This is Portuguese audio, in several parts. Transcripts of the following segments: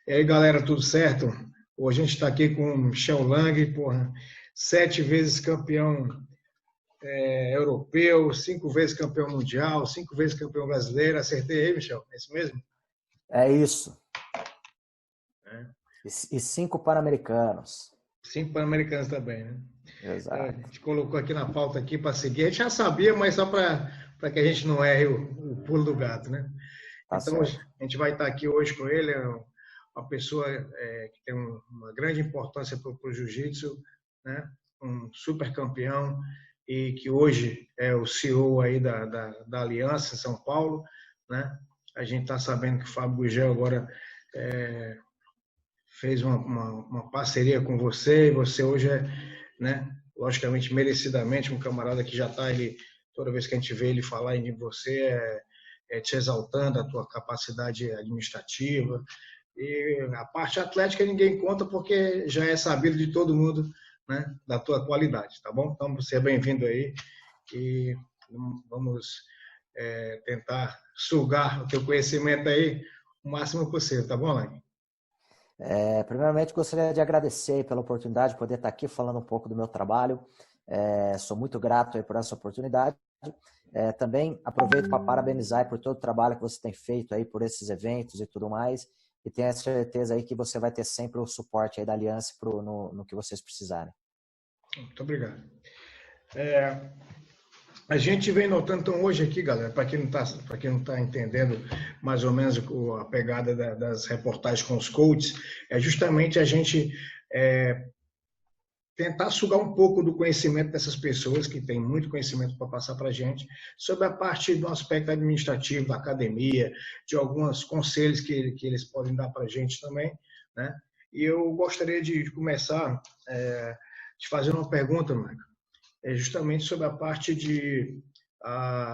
E aí, galera, tudo certo? Hoje a gente está aqui com o Michel Lang, porra, 7 vezes campeão europeu, 5 vezes campeão mundial, 5 vezes campeão brasileiro. Acertei aí, Michel? É isso mesmo? É isso. É. E 5 Pan-Americanos. 5 Pan-Americanos também, né? Então, a Exato. gente colocou aqui na pauta aqui para seguir. A gente já sabia, mas só para que a gente não erre o pulo do gato, né? Tá Então, a certo. gente vai estar aqui hoje com ele, uma pessoa que tem uma grande importância para o jiu-jitsu, né? Um super campeão e que hoje é o CEO aí da Aliança em São Paulo, né? A gente está sabendo que o Fábio Gugel agora fez uma parceria com você, e você hoje é, né, logicamente, merecidamente, um camarada que já está, ele, toda vez que a gente vê ele falar em você, é te exaltando a tua capacidade administrativa, e a parte atlética ninguém conta porque já é sabido de todo mundo, né, da tua qualidade, tá bom? Então, você é bem-vindo aí e vamos tentar sugar o teu conhecimento aí o máximo possível, tá bom, Lang? Primeiramente, gostaria de agradecer pela oportunidade de poder estar aqui falando um pouco do meu trabalho. Sou muito grato aí por essa oportunidade. Também aproveito para parabenizar por todo o trabalho que você tem feito aí por esses eventos e tudo mais. E tenho a certeza aí que você vai ter sempre o suporte aí da Aliança no que vocês precisarem. Muito obrigado. É, a gente vem notando, então, hoje aqui, galera, para quem não está entendendo mais ou menos a pegada das reportagens com os coaches, é justamente a gente é, tentar sugar um pouco do conhecimento dessas pessoas, que têm muito conhecimento para passar para a gente, sobre a parte do aspecto administrativo da academia, de alguns conselhos que eles podem dar para a gente também, né? E eu gostaria de começar te fazendo uma pergunta, Marco, justamente sobre a parte de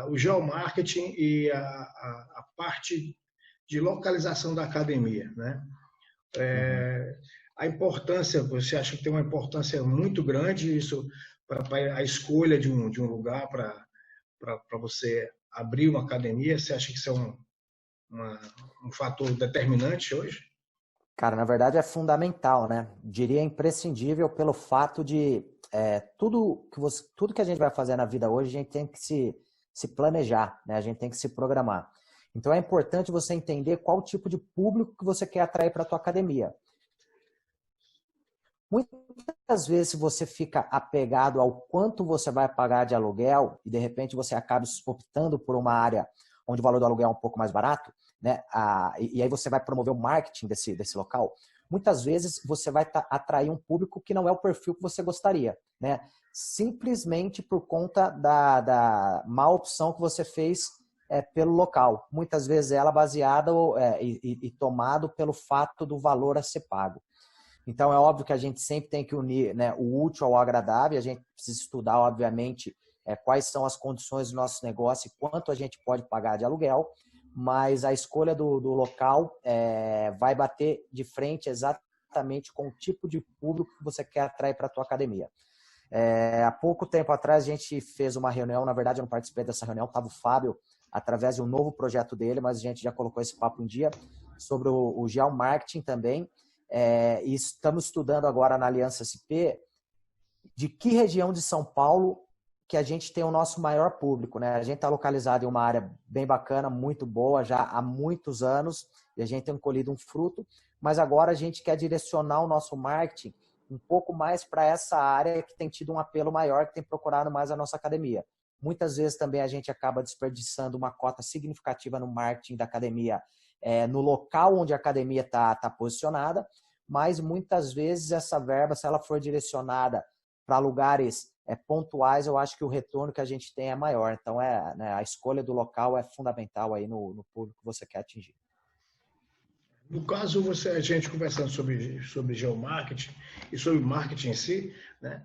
o geomarketing e a parte de localização da academia, né? Uhum. A importância, você acha que tem uma importância muito grande isso para a escolha de um lugar para você abrir uma academia? Você acha que isso é uma, um fator determinante hoje? Cara, na verdade é fundamental, né? Diria imprescindível pelo fato de tudo que a gente vai fazer na vida hoje, a gente tem que se planejar, né? A gente tem que se programar. Então é importante você entender qual tipo de público que você quer atrair para a tua academia. Muitas vezes, se você fica apegado ao quanto você vai pagar de aluguel e de repente você acaba optando por uma área onde o valor do aluguel é um pouco mais barato, né? E aí você vai promover o marketing desse local, muitas vezes você vai atrair um público que não é o perfil que você gostaria, né? Simplesmente por conta da má opção que você fez pelo local. Muitas vezes ela baseada e tomado pelo fato do valor a ser pago. Então, é óbvio que a gente sempre tem que unir, né, o útil ao agradável, a gente precisa estudar, obviamente, quais são as condições do nosso negócio e quanto a gente pode pagar de aluguel, mas a escolha do local vai bater de frente exatamente com o tipo de público que você quer atrair para a tua academia. Há pouco tempo atrás, a gente fez uma reunião, na verdade, eu não participei dessa reunião, estava o Fábio, através de um novo projeto dele, mas a gente já colocou esse papo em dia, sobre o geomarketing também, e estamos estudando agora na Aliança SP de que região de São Paulo que a gente tem o nosso maior público, né? A gente está localizado em uma área bem bacana, muito boa, já há muitos anos, e a gente tem colhido um fruto, mas agora a gente quer direcionar o nosso marketing um pouco mais para essa área que tem tido um apelo maior, que tem procurado mais a nossa academia. Muitas vezes também a gente acaba desperdiçando uma cota significativa no marketing da academia, no local onde a academia está posicionada, mas muitas vezes essa verba, se ela for direcionada para lugares pontuais, eu acho que o retorno que a gente tem é maior. Então, né, a escolha do local é fundamental aí no público que você quer atingir. No caso, a gente conversando sobre geomarketing e sobre marketing em si, né?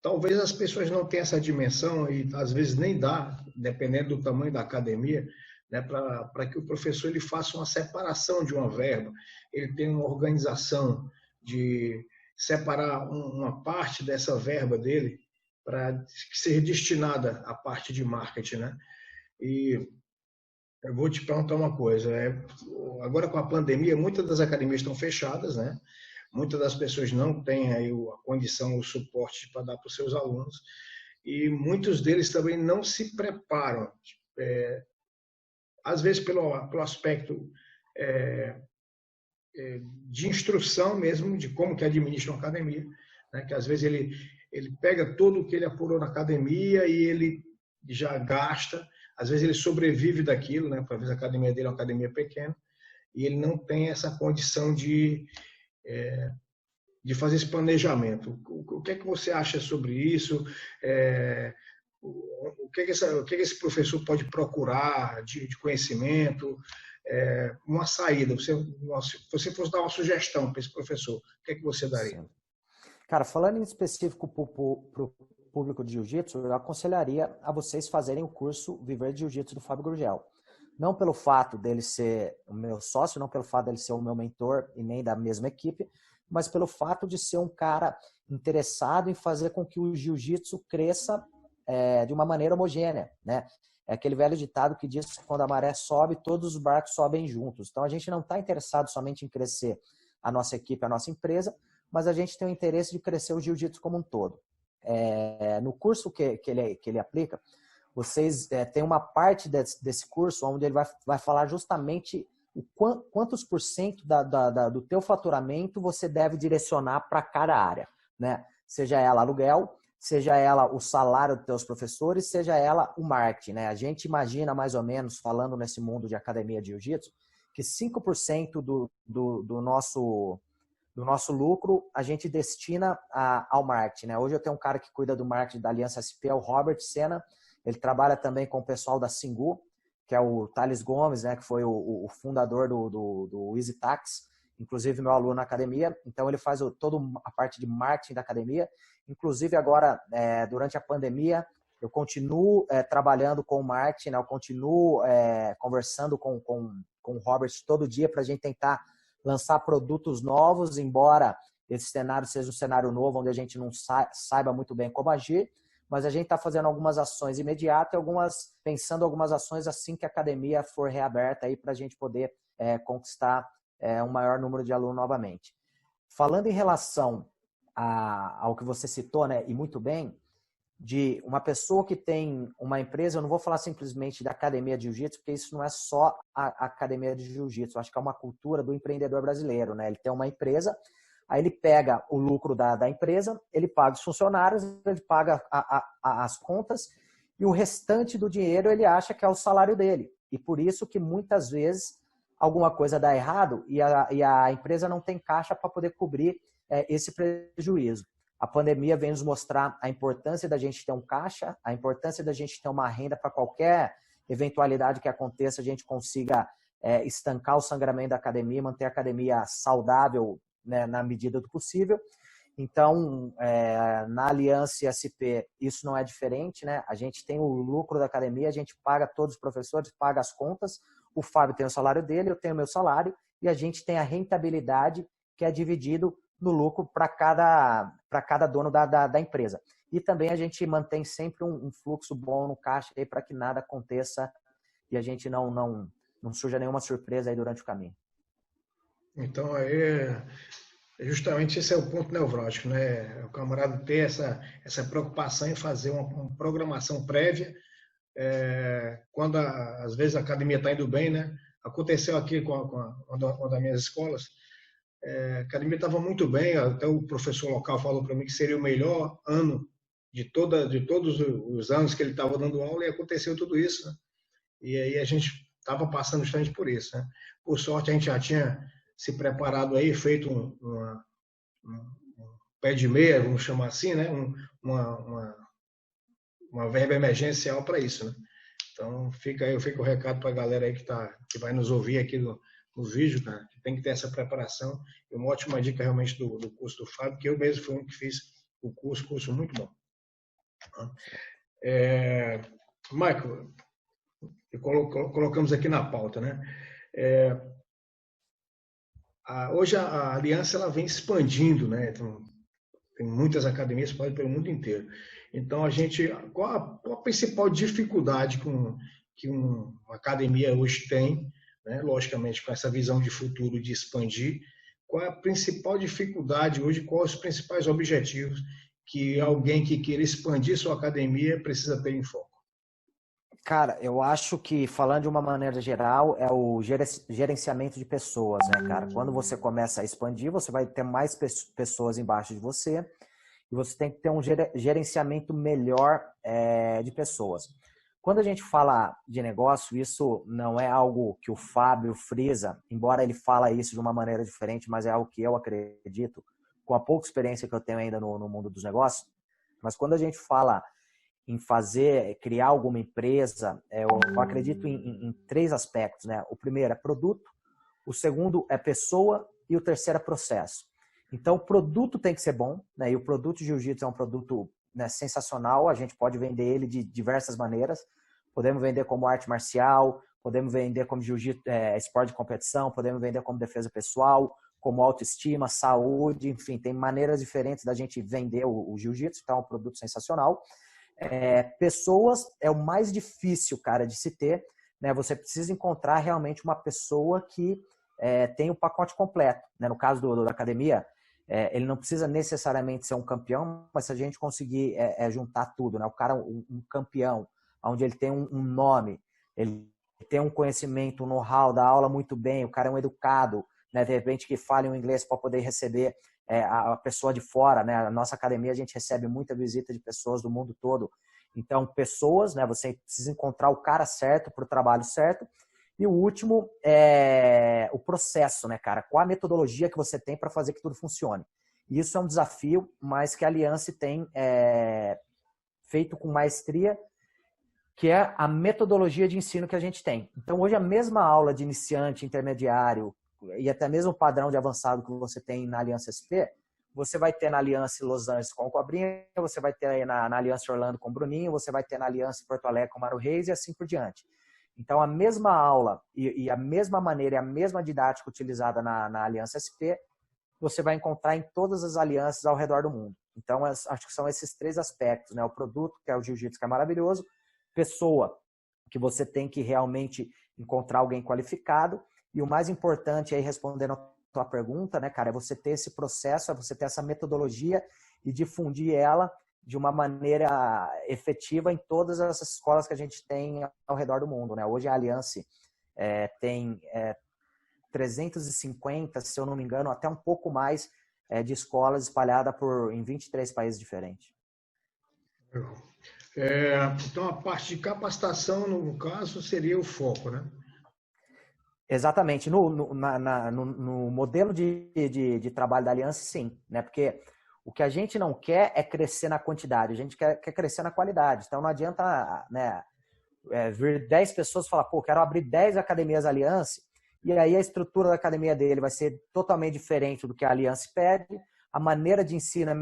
Talvez as pessoas não tenham essa dimensão e às vezes nem dá, dependendo do tamanho da academia, né, para que o professor ele faça uma separação de uma verba, ele tem uma organização de separar uma parte dessa verba dele para ser destinada à parte de marketing, né? E Eu vou te perguntar uma coisa. Agora com a pandemia, muitas das academias estão fechadas, né? Muitas das pessoas não têm aí a condição, o suporte para dar para os seus alunos, e muitos deles também não se preparam, às vezes pelo aspecto de instrução mesmo, de como que administra uma academia, né? Que às vezes ele pega tudo o que ele apurou na academia e ele já gasta, às vezes ele sobrevive daquilo, né? Às vezes a academia dele é uma academia pequena, e ele não tem essa condição de fazer esse planejamento. O que é que você acha sobre isso? O que é que esse professor pode procurar de conhecimento? Uma saída. Se você fosse dar uma sugestão para esse professor, o que é que você daria? Sim. Cara, falando em específico para o público de jiu-jitsu, eu aconselharia a vocês fazerem o curso Viver de Jiu-Jitsu do Fábio Gurgel. Não pelo fato dele ser o meu sócio, não pelo fato dele ser o meu mentor e nem da mesma equipe, mas pelo fato de ser um cara interessado em fazer com que o jiu-jitsu cresça de uma maneira homogênea, né? É aquele velho ditado que diz que quando a maré sobe, todos os barcos sobem juntos. Então a gente não está interessado somente em crescer a nossa equipe, a nossa empresa, mas a gente tem o interesse de crescer o jiu-jitsu como um todo. No curso que ele aplica, vocês têm uma parte desse curso onde ele vai falar justamente quantos por cento do teu faturamento você deve direcionar para cada área, né? Seja ela aluguel, seja ela o salário dos teus professores, seja ela o marketing, né? A gente imagina mais ou menos, falando nesse mundo de academia de jiu-jitsu, que 5% do nosso lucro a gente destina ao marketing, né? Hoje eu tenho um cara que cuida do marketing da Aliança SP, é o Robert Senna. Ele trabalha também com o pessoal da Singu, que é o Thales Gomes, né? Que foi o fundador do Easy Tax, inclusive meu aluno na academia. Então ele faz toda a parte de marketing da academia. Inclusive agora, durante a pandemia, eu continuo trabalhando com o marketing, né? Eu continuo conversando com o Robert todo dia para a gente tentar lançar produtos novos, embora esse cenário seja um cenário novo, onde a gente não saiba muito bem como agir, mas a gente está fazendo algumas ações imediatas e pensando algumas ações assim que a academia for reaberta aí para a gente poder conquistar um maior número de alunos novamente. Falando em relação ao que você citou, né, e muito bem, de uma pessoa que tem uma empresa, eu não vou falar simplesmente da academia de jiu-jitsu, porque isso não é só a academia de jiu-jitsu, acho que é uma cultura do empreendedor brasileiro, né? Ele tem uma empresa, aí ele pega o lucro da empresa, ele paga os funcionários, ele paga as contas, e o restante do dinheiro ele acha que é o salário dele. E por isso que muitas vezes alguma coisa dá errado e a empresa não tem caixa para poder cobrir esse prejuízo. A pandemia vem nos mostrar a importância da gente ter um caixa, a importância da gente ter uma renda para qualquer eventualidade que aconteça, a gente consiga estancar o sangramento da academia, manter a academia saudável, né, na medida do possível. Então, na Aliança SP, isso não é diferente, né? A gente tem o lucro da academia, a gente paga todos os professores, paga as contas, o Fábio tem o salário dele, eu tenho o meu salário, e a gente tem a rentabilidade que é dividido no lucro para cada dono da empresa. E também a gente mantém sempre um fluxo bom no caixa para que nada aconteça e a gente não surja nenhuma surpresa aí durante o caminho. Então, justamente esse é o ponto neurótico, né? O camarada ter essa preocupação em fazer uma programação prévia, quando às vezes a academia está indo bem, né? Aconteceu aqui com uma das minhas escolas, a academia estava muito bem, até o professor local falou para mim que seria o melhor ano de todos os anos que ele estava dando aula, e aconteceu tudo isso, né? E aí a gente estava passando justamente por isso, né? Por sorte a gente já tinha se preparado aí, feito um pé de meia, vamos chamar assim, né? Uma verba emergencial para isso, né? Então fica o recado para a galera aí que vai nos ouvir aqui no vídeo, cara, que tem que ter essa preparação. E uma ótima dica realmente do curso do Fábio, que eu mesmo fui um que fiz o curso muito bom. Michael, colocamos aqui na pauta, né? Hoje a Aliança ela vem expandindo, né? Então, tem muitas academias pelo mundo inteiro. Então qual a principal dificuldade que uma academia hoje tem, né? Logicamente com essa visão de futuro de expandir. Qual é a principal dificuldade hoje, quais os principais objetivos que alguém que queira expandir sua academia precisa ter em foco? Cara, eu acho que, falando de uma maneira geral, é o gerenciamento de pessoas, né, cara? Quando você começa a expandir, você vai ter mais pessoas embaixo de você e você tem que ter um gerenciamento melhor de pessoas. Quando a gente fala de negócio, isso não é algo que o Fábio frisa, embora ele fala isso de uma maneira diferente, mas é algo que eu acredito, com a pouca experiência que eu tenho ainda no mundo dos negócios. Mas quando a gente fala em criar alguma empresa, eu acredito em três aspectos, né? O primeiro é produto, o segundo é pessoa e o terceiro é processo. Então, o produto tem que ser bom, né? E o produto de jiu-jitsu é um produto, né, sensacional, a gente pode vender ele de diversas maneiras. Podemos vender como arte marcial, podemos vender como jiu-jitsu, esporte de competição, podemos vender como defesa pessoal, como autoestima, saúde, enfim, tem maneiras diferentes da gente vender o jiu-jitsu, então é um produto sensacional. Pessoas é o mais difícil, cara, de se ter, né? Você precisa encontrar realmente uma pessoa que tem o pacote completo, né? No caso da academia, ele não precisa necessariamente ser um campeão, mas se a gente conseguir juntar tudo, né? O cara, um campeão, onde ele tem um nome, ele tem um conhecimento, um know-how, dá aula muito bem, o cara é um educado, né? De repente que fale um inglês para poder receber a pessoa de fora, né? A nossa academia a gente recebe muita visita de pessoas do mundo todo. Então, pessoas, né? Você precisa encontrar o cara certo para o trabalho certo. E o último é o processo, né, cara? Qual a metodologia que você tem para fazer que tudo funcione? E isso é um desafio, mas que a Aliança tem feito com maestria, que é a metodologia de ensino que a gente tem. Então, hoje, a mesma aula de iniciante, intermediário e até mesmo o padrão de avançado que você tem na Aliança SP, você vai ter na Aliança Los Angeles com o Cobrinha, você vai ter aí na Aliança Orlando com o Bruninho, você vai ter na Aliança Porto Alegre com o Mário Reis e assim por diante. Então, a mesma aula e a mesma maneira e a mesma didática utilizada na Aliança SP, você vai encontrar em todas as alianças ao redor do mundo. Então, acho que são esses três aspectos, né? O produto, que é o jiu-jitsu, que é maravilhoso, pessoa, que você tem que realmente encontrar alguém qualificado, e o mais importante aí, respondendo a tua pergunta, né, cara, é você ter esse processo, é você ter essa metodologia e difundir ela de uma maneira efetiva em todas as escolas que a gente tem ao redor do mundo, né? Hoje a Aliança tem 350, se eu não me engano, até um pouco mais de escolas espalhadas em 23 países diferentes. Então, a parte de capacitação, no caso, seria o foco, né? Exatamente. No modelo de trabalho da Aliança, sim, né? Porque o que a gente não quer é crescer na quantidade, a gente quer crescer na qualidade. Então, não adianta, né, vir 10 pessoas e falar, pô, quero abrir 10 academias Aliança, e aí a estrutura da academia dele vai ser totalmente diferente do que a Aliança pede, a maneira de ensino, a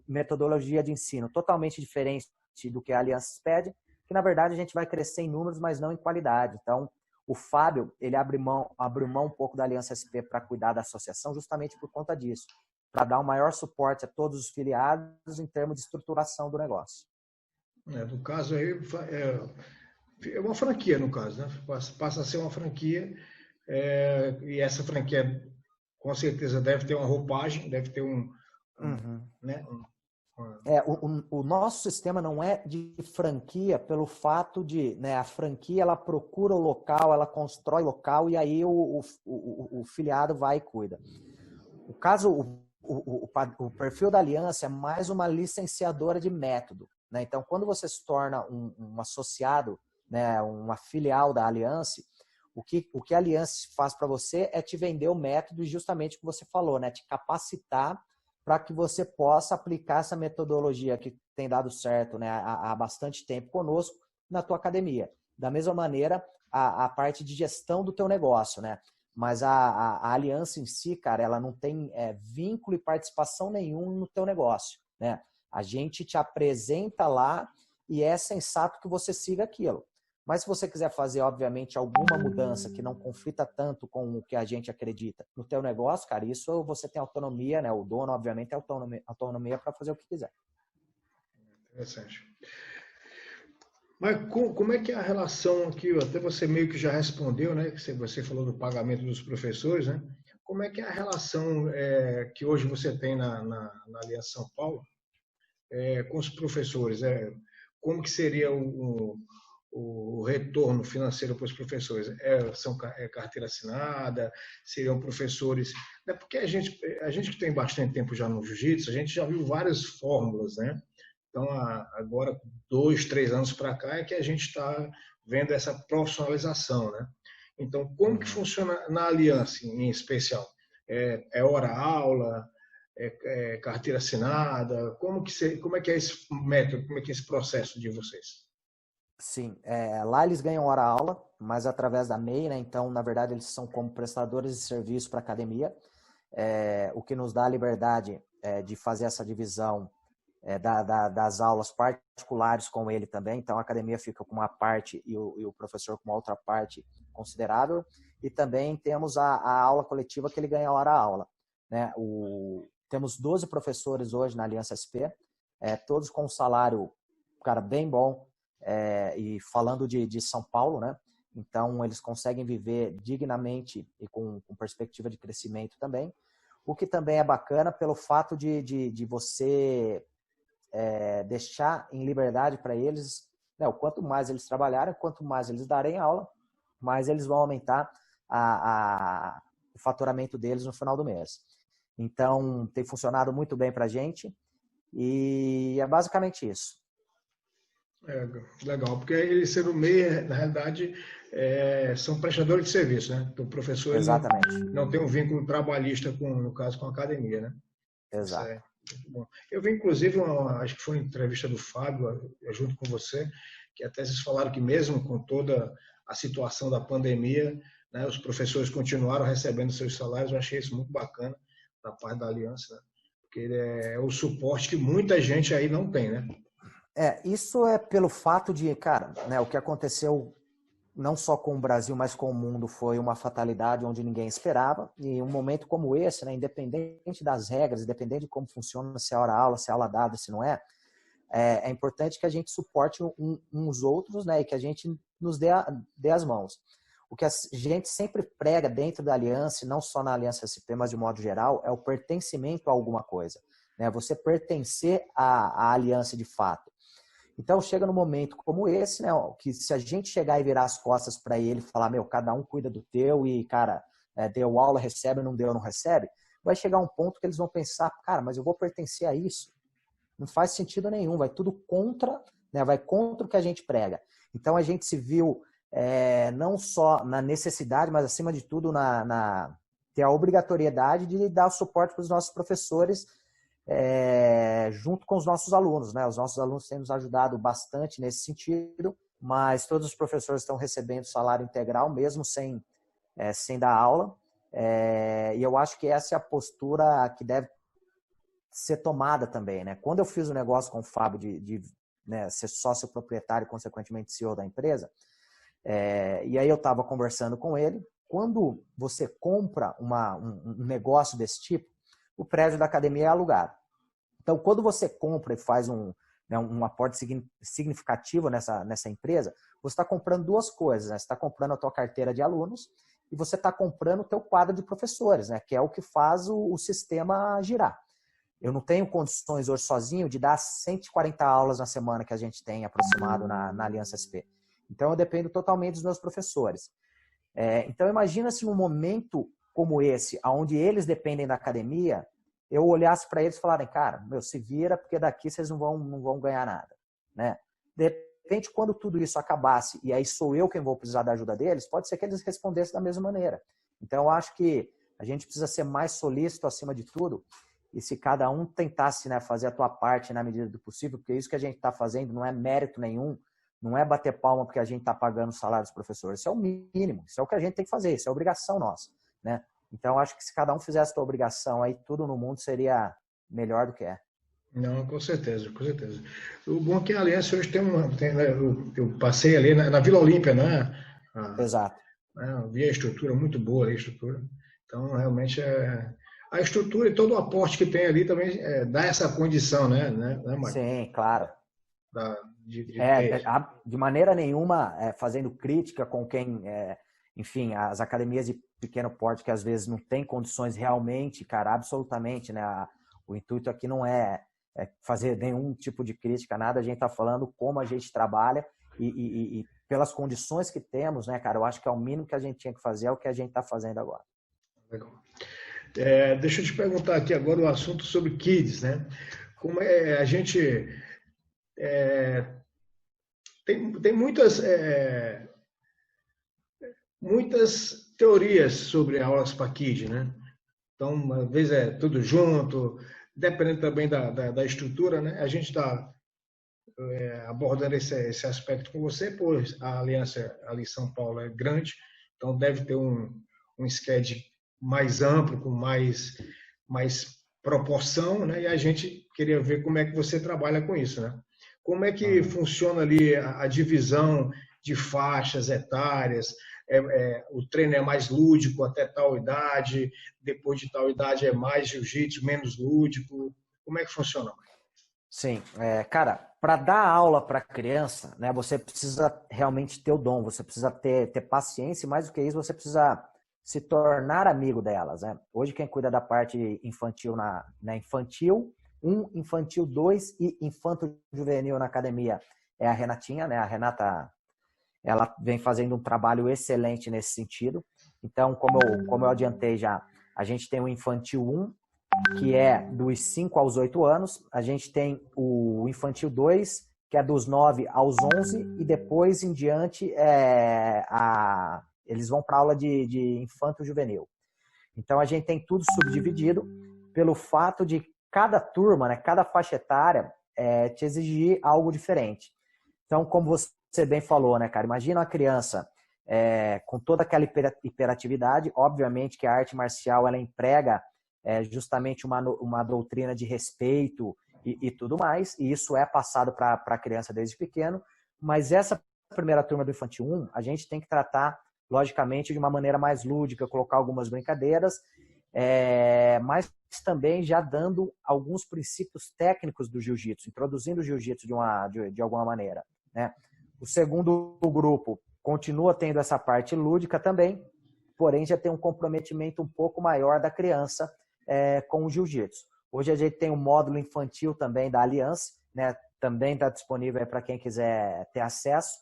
metodologia de ensino totalmente diferente do que a Aliança pede, que na verdade a gente vai crescer em números, mas não em qualidade. Então, o Fábio, ele abriu mão um pouco da Aliança SP para cuidar da associação justamente por conta disso, para dar um maior suporte a todos os filiados em termos de estruturação do negócio. No caso aí, é uma franquia, no caso, né? Passa a ser uma franquia, e essa franquia, com certeza, deve ter uma roupagem, deve ter né? O nosso sistema não é de franquia pelo fato de, né, a franquia ela procura o local, ela constrói o local e aí o filiado vai e cuida. O caso, o perfil da Aliança é mais uma licenciadora de método, né? Então, quando você se torna um associado, né, uma filial da Aliança, o que a Aliança faz para você é te vender o método justamente o que você falou, né? Te capacitar para que você possa aplicar essa metodologia que tem dado certo, né, há bastante tempo conosco na tua academia. Da mesma maneira, a parte de gestão do teu negócio, né? Mas a Aliança em si, cara, ela não tem vínculo e participação nenhum no teu negócio, né? A gente te apresenta lá e é sensato que você siga aquilo. Mas se você quiser fazer, obviamente, alguma mudança que não conflita tanto com o que a gente acredita no teu negócio, cara, isso você tem autonomia, né? O dono, obviamente, tem autonomia para fazer o que quiser. Interessante. Mas como é que é a relação aqui? Até você meio que já respondeu, né? Que você falou do pagamento dos professores, né? Como é que é a relação que hoje você tem na Aliança São Paulo com os professores? Como que seria o retorno financeiro para os professores? É carteira assinada? Seriam professores? É porque a gente que tem bastante tempo já no jiu-jitsu, a gente já viu várias fórmulas, né? Então, agora, 2, 3 anos para cá, é que a gente está vendo essa profissionalização, né? Então, como que Uhum. funciona na Aliança, em especial? É hora-aula? É carteira assinada? Como é que é esse método, como é que é esse processo de vocês? Sim, lá eles ganham hora-aula, mas através da MEI, né? Então, na verdade, eles são como prestadores de serviço para a academia, o que nos dá a liberdade de fazer essa divisão das aulas particulares com ele também. Então, a academia fica com uma parte e o professor com uma outra parte considerável. E também temos a aula coletiva que ele ganha hora-aula. Né? Temos 12 professores hoje na Aliança SP, todos com um salário, cara, bem bom. E falando de São Paulo, né? Então, eles conseguem viver dignamente e com perspectiva de crescimento também. O que também é bacana pelo fato de você deixar em liberdade para eles, né, o quanto mais eles trabalharem, quanto mais eles darem aula, mais eles vão aumentar o faturamento deles no final do mês. Então, tem funcionado muito bem para a gente e é basicamente isso. Legal, porque eles sendo MEI, na realidade, são prestadores de serviço, né? Então, o professor ele Exatamente. não tem um vínculo trabalhista, no caso, com a academia, né? Isso Exato. é muito bom. Eu vi, inclusive, acho que foi uma entrevista do Fábio, junto com você, que até vocês falaram que mesmo com toda a situação da pandemia, né, os professores continuaram recebendo seus salários. Eu achei isso muito bacana da parte da Aliança, né? Porque ele é o suporte que muita gente aí não tem, né? Isso é pelo fato de, cara, né, o que aconteceu não só com o Brasil, mas com o mundo foi uma fatalidade onde ninguém esperava. E um momento como esse, né, independente das regras, independente de como funciona, se é hora-aula, se é aula dada, se não é importante que a gente suporte uns outros, né, e que a gente nos dê as mãos. O que a gente sempre prega dentro da aliança, e não só na Aliança SP, mas de modo geral, é o pertencimento a alguma coisa. Né? Você pertencer à aliança de fato. Então chega num momento como esse, né, que se a gente chegar e virar as costas para ele e falar, meu, cada um cuida do teu e, cara, deu aula, recebe, não deu, não recebe, vai chegar um ponto que eles vão pensar, cara, mas eu vou pertencer a isso. Não faz sentido nenhum, vai tudo contra, né, vai contra o que a gente prega. Então a gente se viu não só na necessidade, mas acima de tudo ter a obrigatoriedade de dar o suporte para os nossos professores junto com os nossos alunos, né? Os nossos alunos têm nos ajudado bastante nesse sentido, mas todos os professores estão recebendo salário integral, mesmo sem dar aula, e eu acho que essa é a postura que deve ser tomada também, né? Quando eu fiz o negócio com o Fábio de né, ser sócio proprietário e, consequentemente, CEO da empresa, e aí eu estava conversando com ele, quando você compra um negócio desse tipo, o prédio da academia é alugado. Então, quando você compra e faz um aporte significativo nessa empresa, você está comprando duas coisas. Né? Você está comprando a tua carteira de alunos e você está comprando o teu quadro de professores, né? Que é o que faz o sistema girar. Eu não tenho condições hoje sozinho de dar 140 aulas na semana que a gente tem aproximado na Aliança SP. Então, eu dependo totalmente dos meus professores. Então, imagina se num momento como esse, onde eles dependem da academia, eu olhasse para eles e falarem, cara, meu, se vira, porque daqui vocês não vão ganhar nada. Né? De repente, quando tudo isso acabasse, e aí sou eu quem vou precisar da ajuda deles, pode ser que eles respondessem da mesma maneira. Então, eu acho que a gente precisa ser mais solícito acima de tudo, e se cada um tentasse, né, fazer a tua parte na medida do possível, porque isso que a gente está fazendo não é mérito nenhum, não é bater palma porque a gente está pagando o salário dos professores, isso é o mínimo, isso é o que a gente tem que fazer, isso é obrigação nossa. Né? Então, acho que se cada um fizesse a sua obrigação, aí tudo no mundo seria melhor do que é. Não, com certeza, com certeza. O bom é que a Aliança hoje né, eu passei ali na Vila Olímpia, né? Exato. Vi a estrutura, muito boa a estrutura. Então, realmente, a estrutura e todo o aporte que tem ali também dá essa condição, né, Mário? Sim, claro. De maneira nenhuma fazendo crítica com quem, enfim, as academias de pequeno porte que às vezes não tem condições realmente, cara, absolutamente, né? O intuito aqui não é fazer nenhum tipo de crítica, nada, a gente está falando como a gente trabalha e pelas condições que temos, né, cara, eu acho que é o mínimo que a gente tinha que fazer, é o que a gente está fazendo agora. Legal. Deixa eu te perguntar aqui agora o assunto sobre kids, né? Como a gente tem muitas teorias sobre aulas para kids, né? Então, uma vez é tudo junto, dependendo também da estrutura, né? A gente está abordando esse aspecto com você, pois a aliança ali em São Paulo é grande, então deve ter um schedule mais amplo, com mais proporção, né? E a gente queria ver como é que você trabalha com isso, né? Como é que funciona ali a divisão de faixas etárias? O treino é mais lúdico até tal idade, depois de tal idade é mais jiu-jitsu, menos lúdico. Como é que funciona? Sim, cara, para dar aula para criança, né, você precisa realmente ter o dom, você precisa ter paciência e mais do que isso, você precisa se tornar amigo delas, né? Hoje quem cuida da parte infantil na infantil 1, infantil 2 e infanto juvenil na academia é a Renatinha, né? A Renata, ela vem fazendo um trabalho excelente nesse sentido. Então, como eu adiantei já, a gente tem o infantil 1, que é dos 5 aos 8 anos. A gente tem o infantil 2, que é dos 9 aos 11, e depois em diante eles vão para a aula de infanto juvenil. Então a gente tem tudo subdividido pelo fato de cada turma, né, cada faixa etária, te exigir algo diferente. Então, como você bem falou, né, cara, imagina uma criança com toda aquela hiperatividade. Obviamente que a arte marcial ela emprega justamente uma doutrina de respeito e tudo mais, e isso é passado para a criança desde pequeno, mas essa primeira turma do Infantil 1, a gente tem que tratar, logicamente, de uma maneira mais lúdica, colocar algumas brincadeiras, mas também já dando alguns princípios técnicos do jiu-jitsu, introduzindo o jiu-jitsu de alguma maneira, né? O segundo grupo continua tendo essa parte lúdica também, porém já tem um comprometimento um pouco maior da criança com o jiu-jitsu. Hoje a gente tem um módulo infantil também da Aliança, né? Também está disponível para quem quiser ter acesso.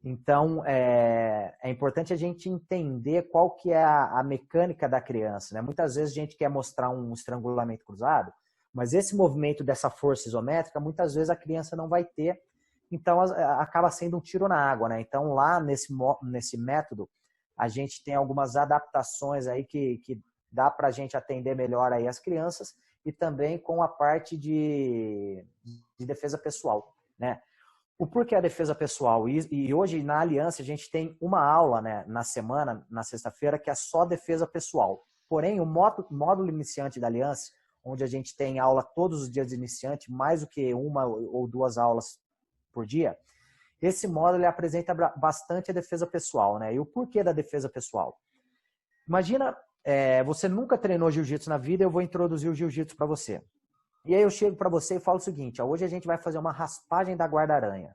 Então, é importante a gente entender qual que é a mecânica da criança, né? Muitas vezes a gente quer mostrar um estrangulamento cruzado, mas esse movimento dessa força isométrica, muitas vezes a criança não vai ter, então acaba sendo um tiro na água, né? Então, lá nesse método, a gente tem algumas adaptações aí que dá para a gente atender melhor aí as crianças e também com a parte de defesa pessoal, né? O porquê a defesa pessoal? E hoje na Aliança a gente tem uma aula, né, na semana, na sexta-feira, que é só defesa pessoal. Porém, o módulo iniciante da Aliança, onde a gente tem aula todos os dias de iniciante, mais do que uma ou duas aulas por dia, esse módulo ele apresenta bastante a defesa pessoal, né? E o porquê da defesa pessoal? Imagina, você nunca treinou jiu-jitsu na vida, eu vou introduzir o jiu-jitsu para você. E aí eu chego para você e falo o seguinte, hoje a gente vai fazer uma raspagem da guarda-aranha.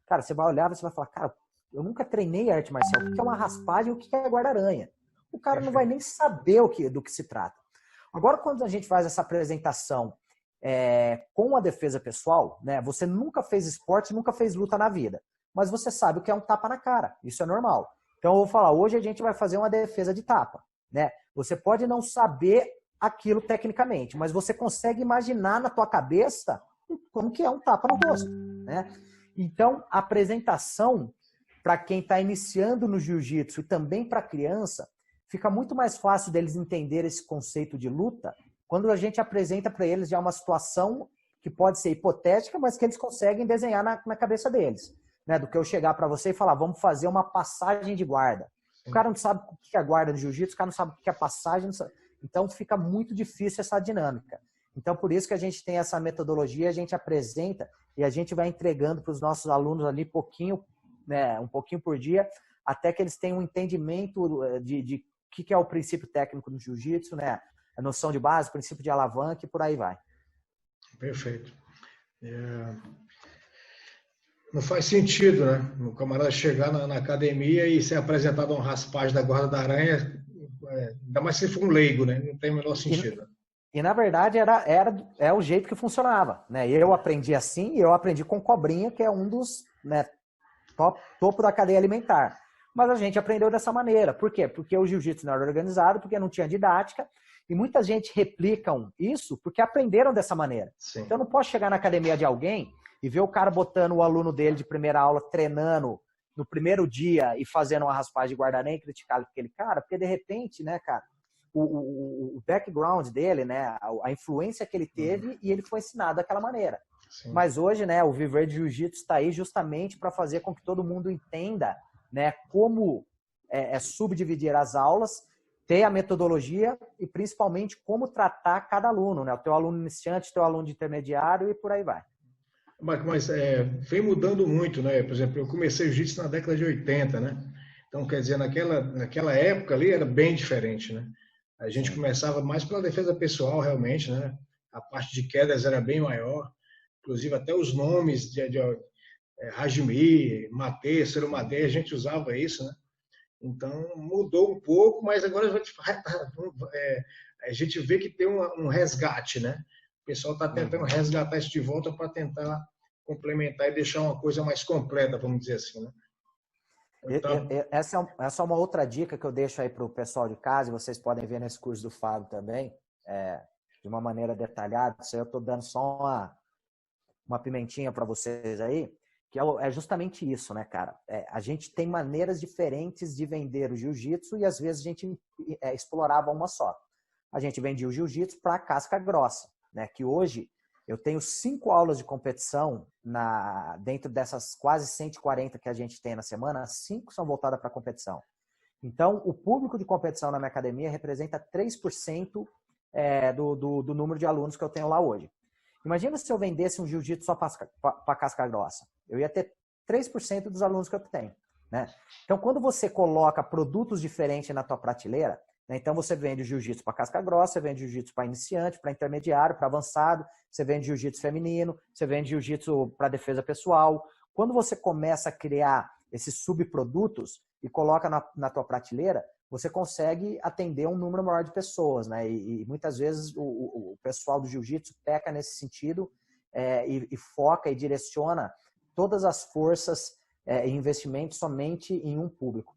Cara, você vai olhar e você vai falar, cara, eu nunca treinei arte marcial. O que é uma raspagem e o que é guarda-aranha? O cara não vai nem saber do que se trata. Agora, quando a gente faz essa apresentação com a defesa pessoal, né, você nunca fez esporte, nunca fez luta na vida, mas você sabe o que é um tapa na cara. Isso é normal. Então eu vou falar, hoje a gente vai fazer uma defesa de tapa, né? Você pode não saber aquilo tecnicamente, mas você consegue imaginar na tua cabeça como que é um tapa no rosto, né? Então, a apresentação para quem está iniciando no jiu-jitsu e também para criança, fica muito mais fácil deles entenderem esse conceito de luta quando a gente apresenta para eles já uma situação que pode ser hipotética, mas que eles conseguem desenhar na cabeça deles, né? Do que eu chegar para você e falar, vamos fazer uma passagem de guarda. O cara não sabe o que é guarda de jiu-jitsu, o cara não sabe o que é passagem, então fica muito difícil essa dinâmica. Então, por isso que a gente tem essa metodologia, a gente apresenta e a gente vai entregando para os nossos alunos ali pouquinho, né, um pouquinho por dia, até que eles tenham um entendimento de o que é o princípio técnico do jiu-jitsu, né, a noção de base, princípio de alavanca e por aí vai. Perfeito. Não faz sentido, né? O camarada chegar na academia e ser apresentado a um raspagem da guarda da aranha, ainda mais se for um leigo, né? Não tem o menor sentido. E na verdade é o jeito que funcionava, né? Eu aprendi assim, e eu aprendi com cobrinha, que é um dos, né, topo da cadeia alimentar. Mas a gente aprendeu dessa maneira. Por quê? Porque o jiu-jitsu não era organizado, porque não tinha didática, e muita gente replicam isso porque aprenderam dessa maneira. Sim. Então eu não posso chegar na academia de alguém e ver o cara botando o aluno dele de primeira aula treinando no primeiro dia e fazendo uma raspagem de guarda-nem e criticar aquele cara, porque de repente, né, cara, o background dele, né, a influência que ele teve, e ele foi ensinado daquela maneira. Sim. Mas hoje, né, o Viver de Jiu-Jitsu está aí justamente para fazer com que todo mundo entenda, né, como subdividir as aulas, ter a metodologia e principalmente como tratar cada aluno, né, o teu aluno iniciante, o teu aluno de intermediário e por aí vai. Mas vem mudando muito, né? Por exemplo, eu comecei jiu-jitsu na década de 80, né? Então, quer dizer, naquela época ali era bem diferente, né? A gente começava mais pela defesa pessoal, realmente, né? A parte de quedas era bem maior. Inclusive, até os nomes de Hajime, Mate, Serumade, a gente usava isso, né? Então, mudou um pouco, mas agora a gente vê que tem um resgate, né? O pessoal está tentando resgatar isso de volta para tentar complementar e deixar uma coisa mais completa, vamos dizer assim, né? Então... Essa é uma outra dica que eu deixo aí para o pessoal de casa, e vocês podem ver nesse curso do Fábio também, de uma maneira detalhada. Isso aí eu estou dando só uma pimentinha para vocês aí, que é justamente isso, né, cara? A gente tem maneiras diferentes de vender o jiu-jitsu e às vezes a gente explorava uma só. A gente vendia o jiu-jitsu para casca grossa, né? Que hoje eu tenho 5 aulas de competição dentro dessas quase 140 que a gente tem na semana, 5 são voltadas para competição. Então, o público de competição na minha academia representa 3% do número de alunos que eu tenho lá hoje. Imagina se eu vendesse um jiu-jitsu só para casca grossa. Eu ia ter 3% dos alunos que eu tenho, né? Então, quando você coloca produtos diferentes na tua prateleira, né, então você vende jiu-jitsu para casca grossa, você vende jiu-jitsu para iniciante, para intermediário, para avançado, você vende jiu-jitsu feminino, você vende jiu-jitsu para defesa pessoal. Quando você começa a criar esses subprodutos e coloca na tua prateleira, você consegue atender um número maior de pessoas, né? E muitas vezes o pessoal do jiu-jitsu peca nesse sentido e foca e direciona todas as forças e investimentos somente em um público.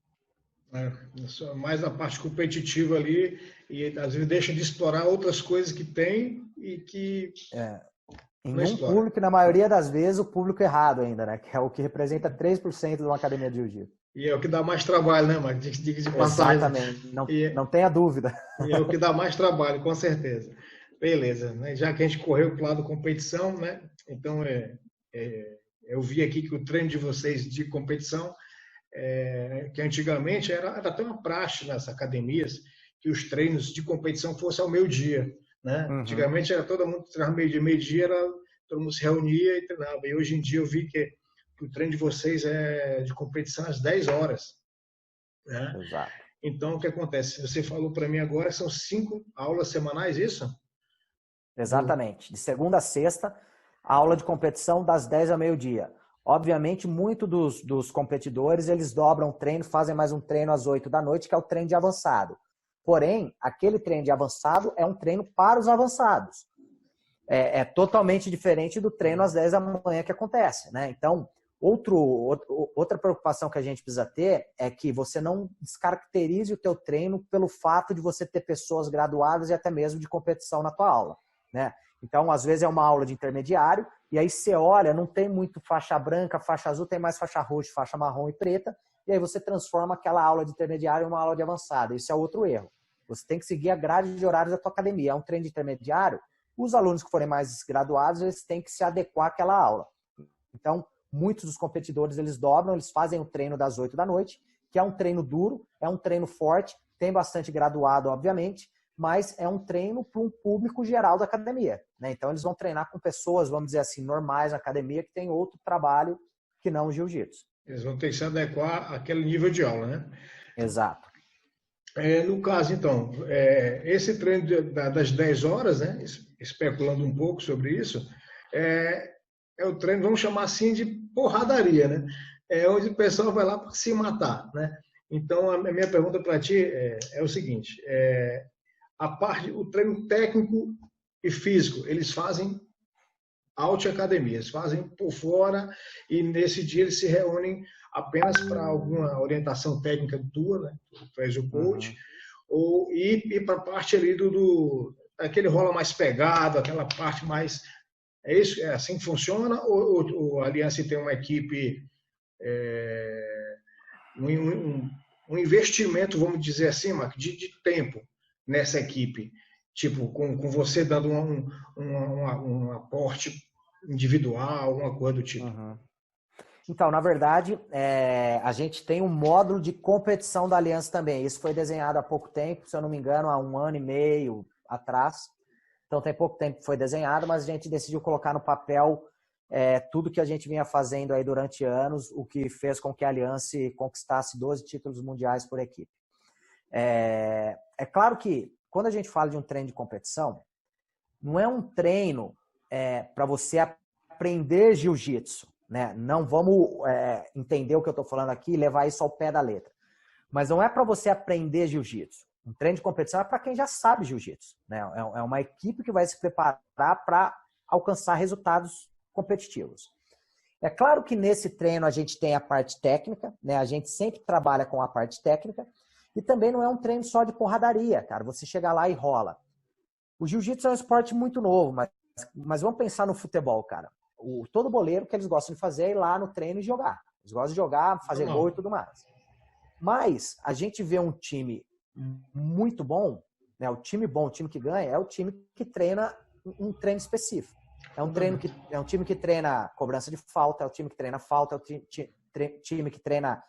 Mais a parte competitiva ali, e às vezes deixa de explorar outras coisas que tem e que em um público, na maioria das vezes, o público errado ainda, né? Que é o que representa 3% de uma academia de jiu-jitsu. E é o que dá mais trabalho, né, Marcos? Diga de passagem. Exatamente, não tenha dúvida. E é o que dá mais trabalho, com certeza. Beleza, né? Já que a gente correu para o lado competição, né? Então, eu vi aqui que o treino de vocês de competição, que antigamente era até uma praxe nas academias, que os treinos de competição fossem ao meio-dia, né? Uhum. Antigamente era todo mundo treinava meio-dia, todo mundo se reunia e treinava. E hoje em dia eu vi que o treino de vocês é de competição às 10 horas. Né? Exato. Então, o que acontece? Você falou para mim agora, são 5 aulas semanais, isso? Exatamente. De segunda a sexta, a aula de competição das 10 ao meio-dia. Obviamente, muito dos competidores, eles dobram o treino, fazem mais um treino às 8 da noite, que é o treino de avançado. Porém, aquele treino de avançado é um treino para os avançados. É totalmente diferente do treino às 10 da manhã que acontece, né? Então, outra preocupação que a gente precisa ter é que você não descaracterize o teu treino pelo fato de você ter pessoas graduadas e até mesmo de competição na tua aula, né? Então, às vezes é uma aula de intermediário e aí você olha, não tem muito faixa branca, faixa azul, tem mais faixa roxa, faixa marrom e preta, e aí você transforma aquela aula de intermediário em uma aula de avançada. Isso é outro erro. Você tem que seguir a grade de horários da tua academia. É um treino de intermediário, os alunos que forem mais graduados, eles têm que se adequar àquela aula. Então, muitos dos competidores, eles dobram, eles fazem o treino das 8 da noite, que é um treino duro, é um treino forte, tem bastante graduado, obviamente, mas é um treino para um público geral da academia, né? Então, eles vão treinar com pessoas, vamos dizer assim, normais na academia, que tem outro trabalho que não o jiu-jitsu. Eles vão ter que se adequar àquele nível de aula, né? Exato. No caso, então, esse treino das 10 horas, né, especulando um pouco sobre isso, é o treino, vamos chamar assim, de porradaria, né? É onde o pessoal vai lá para se matar, né? Então, a minha pergunta para ti é o seguinte: a parte, o treino técnico e físico, eles fazem academia, eles fazem por fora e nesse dia eles se reúnem apenas para alguma orientação técnica tua, né? Tu és o coach, e para a parte ali aquele rola mais pegado, aquela parte mais. É isso? É assim que funciona? Ou a Aliança tem uma equipe, um investimento, vamos dizer assim, Marco, de tempo nessa equipe? Tipo, com você dando um aporte individual, alguma coisa do tipo. Então, na verdade, a gente tem um módulo de competição da Aliança também. Isso foi desenhado há pouco tempo, se eu não me engano, há 1 ano e meio atrás. Então, tem pouco tempo que foi desenhado, mas a gente decidiu colocar no papel tudo que a gente vinha fazendo aí durante anos, o que fez com que a Aliança conquistasse 12 títulos mundiais por equipe. É claro que, quando a gente fala de um treino de competição, não é um treino para você aprender jiu-jitsu, né? Não vamos entender o que eu estou falando aqui e levar isso ao pé da letra. Mas não é para você aprender jiu-jitsu. Um treino de competição é para quem já sabe jiu-jitsu, né? É uma equipe que vai se preparar para alcançar resultados competitivos. É claro que nesse treino a gente tem a parte técnica, né? A gente sempre trabalha com a parte técnica e também não é um treino só de porradaria, cara. Você chega lá e rola. O jiu-jitsu é um esporte muito novo, mas vamos pensar no futebol, cara. Todo boleiro que eles gostam de fazer é ir lá no treino e jogar. Eles gostam de jogar, fazer gol e tudo mais. Mas a gente vê um time muito bom, né? O time bom, o time que ganha, é o time que treina um treino específico. É um time que treina cobrança de falta, é o time que treina falta, é o time que treina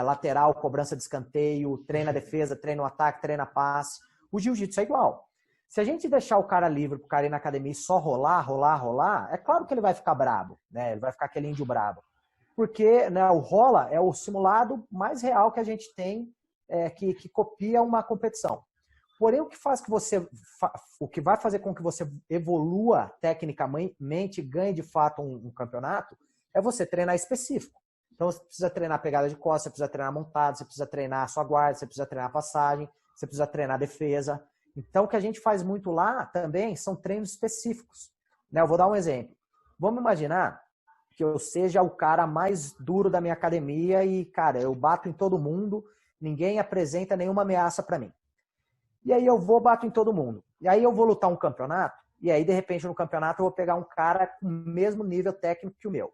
lateral, cobrança de escanteio, treina defesa, treina o ataque, treina passe. O jiu-jitsu é igual. Se a gente deixar o cara livre para o cara ir na academia e só rolar, é claro que ele vai ficar brabo, né? Ele vai ficar aquele índio brabo. Porque, né, o rola é o simulado mais real que a gente tem, que copia uma competição. Porém, o que vai fazer com que você evolua tecnicamente e ganhe de fato um campeonato é você treinar específico. Então, você precisa treinar pegada de costas, você precisa treinar montado, você precisa treinar a sua guarda, você precisa treinar passagem, você precisa treinar defesa. Então, o que a gente faz muito lá também são treinos específicos, né? Eu vou dar um exemplo. Vamos imaginar que eu seja o cara mais duro da minha academia e, cara, eu bato em todo mundo, ninguém apresenta nenhuma ameaça para mim. E aí eu bato em todo mundo. E aí eu vou lutar um campeonato, e aí, de repente, no campeonato eu vou pegar um cara com o mesmo nível técnico que o meu.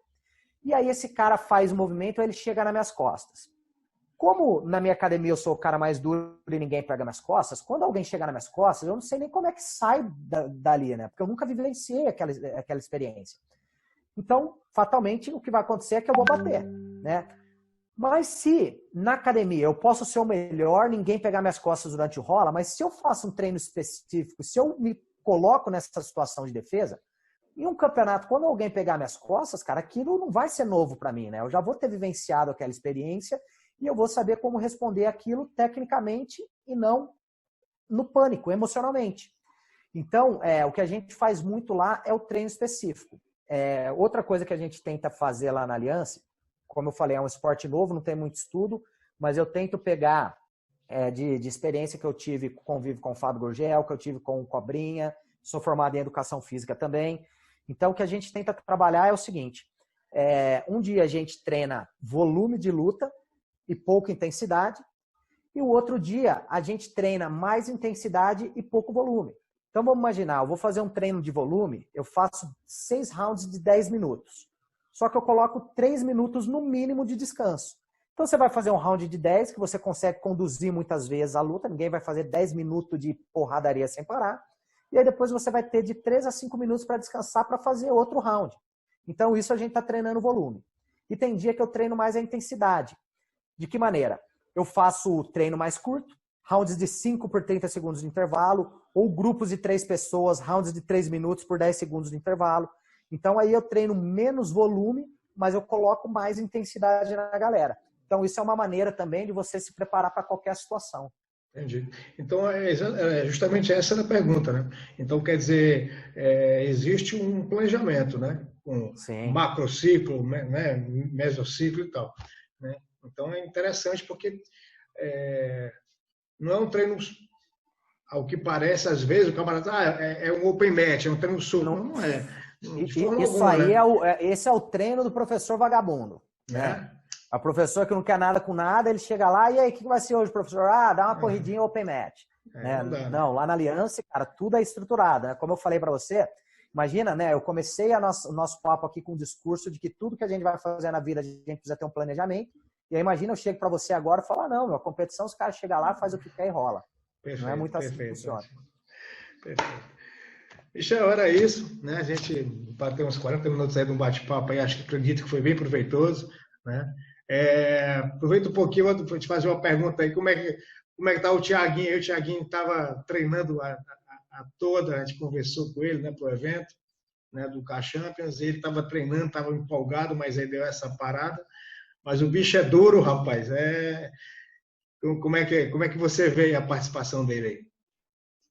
E aí esse cara faz o movimento e ele chega nas minhas costas. Como na minha academia eu sou o cara mais duro e ninguém pega minhas costas, quando alguém chegar nas minhas costas, eu não sei nem como é que sai dali, né? Porque eu nunca vivenciei aquela experiência. Então, fatalmente, o que vai acontecer é que eu vou bater, né? Mas se na academia eu posso ser o melhor, ninguém pegar minhas costas durante o rola, mas se eu faço um treino específico, se eu me coloco nessa situação de defesa, em um campeonato, quando alguém pegar minhas costas, cara, aquilo não vai ser novo para mim, né? Eu já vou ter vivenciado aquela experiência e eu vou saber como responder aquilo tecnicamente e não no pânico, emocionalmente. Então, o que a gente faz muito lá é o treino específico. Outra coisa que a gente tenta fazer lá na Aliança, como eu falei, é um esporte novo, não tem muito estudo, mas eu tento pegar de experiência que eu tive, convivo com o Fábio Gurgel, que eu tive com o Cobrinha, sou formado em Educação Física também. Então, o que a gente tenta trabalhar é o seguinte, um dia a gente treina volume de luta e pouca intensidade, e o outro dia a gente treina mais intensidade e pouco volume. Então, vamos imaginar, eu vou fazer um treino de volume, eu faço 6 rounds de 10 minutos. Só que eu coloco 3 minutos no mínimo de descanso. Então, você vai fazer um round de 10, que você consegue conduzir muitas vezes a luta, ninguém vai fazer 10 minutos de porradaria sem parar. E aí depois você vai ter de 3 a 5 minutos para descansar para fazer outro round. Então, isso a gente está treinando o volume. E tem dia que eu treino mais a intensidade. De que maneira? Eu faço o treino mais curto, rounds de 5 por 30 segundos de intervalo, ou grupos de 3 pessoas, rounds de 3 minutos por 10 segundos de intervalo. Então aí eu treino menos volume, mas eu coloco mais intensidade na galera. Então isso é uma maneira também de você se preparar para qualquer situação. Entendi. Então, justamente essa era a pergunta, né? Então, quer dizer, existe um planejamento, né? com Sim. macrociclo, né, mesociclo e tal. Né? Então é interessante porque não é um treino, ao que parece, às vezes, o camarada é um open match, é um treino solto. Não, Não é, de forma isso alguma, aí né? esse é o treino do professor vagabundo, né? Né? A professor que não quer nada com nada, ele chega lá, e aí, o que vai ser hoje, professor? Ah, dá uma corridinha open match. Né? Não dá, né? Não, lá na Aliança, cara, tudo é estruturado. Né? Como eu falei para você, imagina, né? Eu comecei o nosso papo aqui com o discurso de que tudo que a gente vai fazer na vida, a gente precisa ter um planejamento. E aí, imagina, eu chego para você agora e falo, não, a competição, os caras chegam lá, faz o que quer e rola. Perfeito, Não é muito assim que perfeito. funciona. Perfeito. Michel, era isso, né? A gente bateu uns 40 minutos aí de um bate-papo aí, acredito que foi bem proveitoso, né? Aproveita um pouquinho, vou te fazer uma pergunta aí, como é que tá o Thiaguinho? O Thiaguinho estava treinando a toda, a gente conversou com ele, né, pro evento, né, do K-Champions, ele estava treinando, estava empolgado, mas aí deu essa parada, mas o bicho é duro, rapaz, como é que você vê a participação dele aí?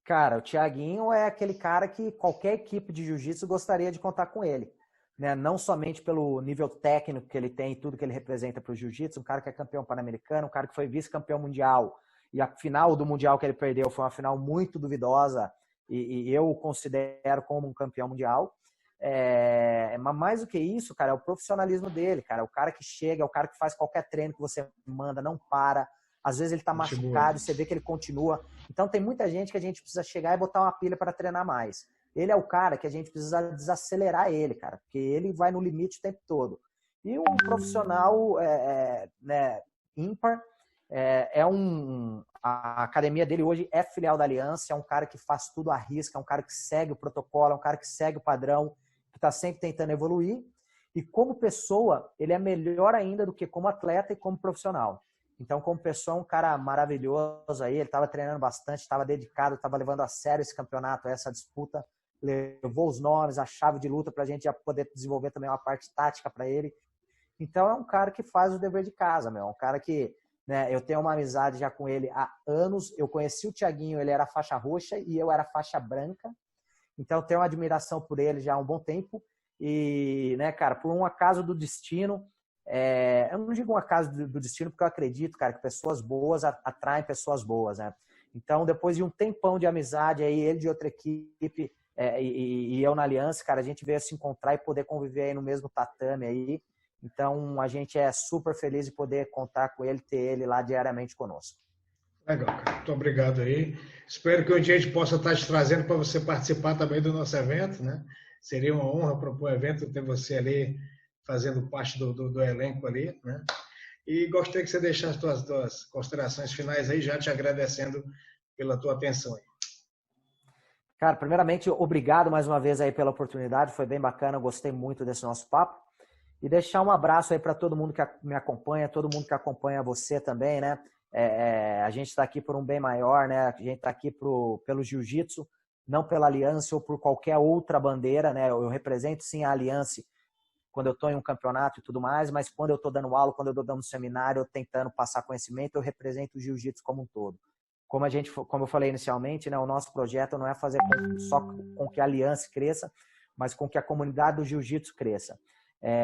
Cara, o Thiaguinho é aquele cara que qualquer equipe de jiu-jitsu gostaria de contar com ele. Né? Não somente pelo nível técnico que ele tem e tudo que ele representa para o jiu-jitsu, um cara que é campeão pan-americano, um cara que foi vice-campeão mundial. E a final do mundial que ele perdeu foi uma final muito duvidosa e eu o considero como um campeão mundial. Mas mais do que isso, cara, é o profissionalismo dele, cara. É o cara que chega, é o cara que faz qualquer treino que você manda, não para. Às vezes ele tá machucado e você vê que ele continua. Então tem muita gente que a gente precisa chegar e botar uma pilha para treinar mais. Ele é o cara que a gente precisa desacelerar ele, cara, porque ele vai no limite o tempo todo. E um profissional né, ímpar, a academia dele hoje é filial da Aliança, é um cara que faz tudo à risca, é um cara que segue o protocolo, é um cara que segue o padrão, que está sempre tentando evoluir. E como pessoa, ele é melhor ainda do que como atleta e como profissional. Então, como pessoa, um cara maravilhoso aí, ele estava treinando bastante, estava dedicado, estava levando a sério esse campeonato, essa disputa, levou os nomes, a chave de luta para a gente já poder desenvolver também uma parte tática para ele. Então, é um cara que faz o dever de casa, meu. É um cara que, né, eu tenho uma amizade já com ele há anos. Eu conheci o Thiaguinho, ele era faixa roxa e eu era faixa branca. Então, eu tenho uma admiração por ele já há um bom tempo. E, né, cara, por um acaso do destino, eu não digo um acaso do destino, porque eu acredito, cara, que pessoas boas atraem pessoas boas, né? Então, depois de um tempão de amizade, aí ele de outra equipe e eu na Aliança, cara, a gente veio se encontrar e poder conviver aí no mesmo tatame aí. Então, a gente é super feliz de poder contar com ele, ter ele lá diariamente conosco. Legal, cara. Muito obrigado aí. Espero que um dia a gente possa estar te trazendo para você participar também do nosso evento, né? Seria uma honra para o evento ter você ali fazendo parte do elenco ali, né? E gostaria que você deixasse as tuas considerações finais aí, já te agradecendo pela tua atenção aí. Cara, primeiramente, obrigado mais uma vez aí pela oportunidade, foi bem bacana, eu gostei muito desse nosso papo. E deixar um abraço aí para todo mundo que me acompanha, todo mundo que acompanha você também, né? A gente está aqui por um bem maior, né? A gente está aqui pelo jiu-jitsu, não pela Aliança ou por qualquer outra bandeira, né? Eu represento sim a Aliança quando eu estou em um campeonato e tudo mais, mas quando eu estou dando aula, quando eu estou dando seminário, eu tentando passar conhecimento, eu represento o jiu-jitsu como um todo. Como eu falei inicialmente, né? O nosso projeto não é fazer só com que a Aliança cresça, mas com que a comunidade do jiu-jitsu cresça.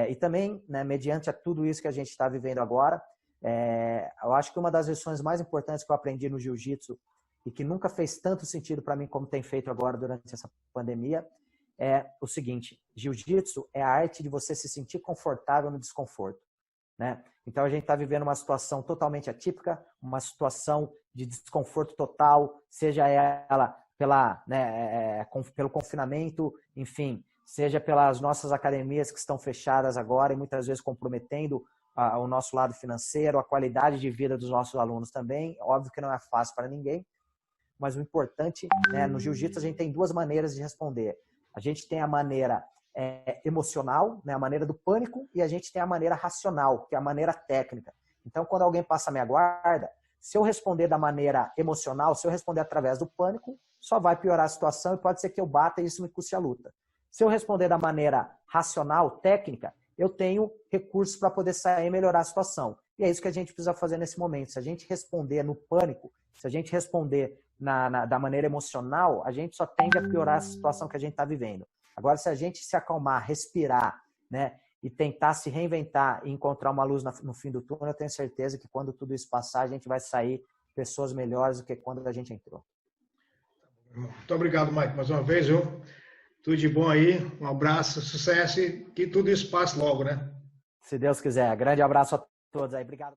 E também, né, mediante a tudo isso que a gente está vivendo agora, eu acho que uma das lições mais importantes que eu aprendi no jiu-jitsu e que nunca fez tanto sentido para mim como tem feito agora durante essa pandemia é o seguinte: jiu-jitsu é a arte de você se sentir confortável no desconforto, né? Então a gente está vivendo uma situação totalmente atípica, uma situação de desconforto total, seja ela pelo confinamento, enfim, seja pelas nossas academias que estão fechadas agora e muitas vezes comprometendo o nosso lado financeiro, a qualidade de vida dos nossos alunos também. Óbvio que não é fácil para ninguém, mas o importante, né, no jiu-jitsu a gente tem duas maneiras de responder. A gente tem a maneira emocional, né, a maneira do pânico, e a gente tem a maneira racional, que é a maneira técnica. Então, quando alguém passa a minha guarda, se eu responder da maneira emocional, se eu responder através do pânico, só vai piorar a situação e pode ser que eu bata e isso me custe a luta. Se eu responder da maneira racional, técnica, eu tenho recursos para poder sair e melhorar a situação. E é isso que a gente precisa fazer nesse momento. Se a gente responder no pânico, se a gente responder da maneira emocional, a gente só tende a piorar a situação que a gente está vivendo. Agora, se a gente se acalmar, respirar, né, e tentar se reinventar e encontrar uma luz no fim do túnel, eu tenho certeza que quando tudo isso passar, a gente vai sair pessoas melhores do que quando a gente entrou. Muito obrigado, Mike, mais uma vez, viu? Tudo de bom aí, um abraço, sucesso e que tudo isso passe logo, né? Se Deus quiser. Grande abraço a todos aí. Obrigado.